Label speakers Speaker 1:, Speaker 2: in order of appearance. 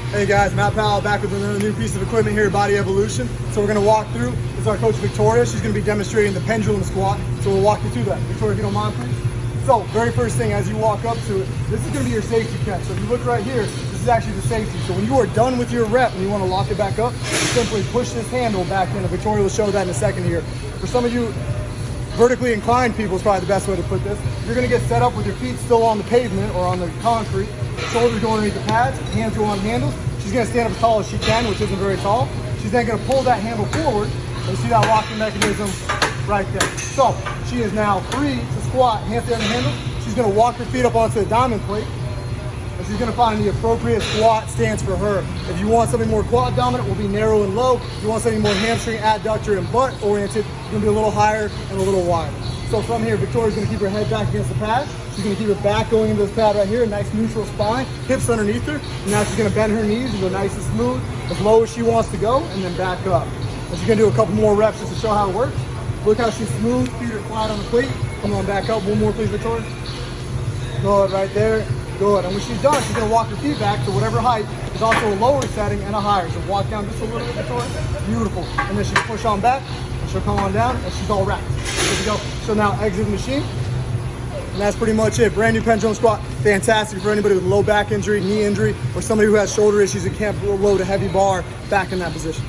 Speaker 1: Hey guys, Matt Powell back with another new piece of equipment here at Body Evolution. So we're going to walk through. This is our coach Victoria. She's going to be demonstrating the pendulum squat. So we'll walk you through that. Victoria, if you don't mind, please. So very first thing, as you walk up to it, this is going to be your safety catch. So if you look right here, this is actually the safety. So when you are done with your rep and you want to lock it back up, you simply push this handle back in. And Victoria will show that in a second here. For some of you vertically inclined people is probably the best way to put this. You're going to get set up with your feet still on the pavement or on the concrete, shoulders going underneath the pads, hands go on handles. She's going to stand up as tall as she can, which isn't very tall. She's then going to pull that handle forward, and you see that locking mechanism right there. So she is now free to squat, hands on the handle. She's going to walk her feet up onto the diamond plate, and she's going to find the appropriate squat stance for her. If you want something more quad dominant, we'll be narrow and low. If you want something more hamstring, adductor, and butt oriented, you're going to be a little higher and a little wider. So from here, Victoria's going to keep her head back against the pad. She's going to keep her back going into this pad right here, a nice neutral spine, hips underneath her. And now she's going to bend her knees and go nice and smooth, as low as she wants to go, and then back up. And she's going to do a couple more reps just to show how it works. Look how she's smooth, feet are flat on the plate. Come on, back up. One more, please, Victoria. Good, right there. Good. And when she's done, she's going to walk her feet back to whatever height. There's also a lower setting and a higher. So walk down just a little bit, Victoria. Beautiful. And then she can push on back, and she'll come on down, and she's all wrapped. Good to go. She'll now exit the machine. And that's pretty much it. Brand new pendulum squat. Fantastic for anybody with low back injury, knee injury, or somebody who has shoulder issues and can't load a heavy bar back in that position.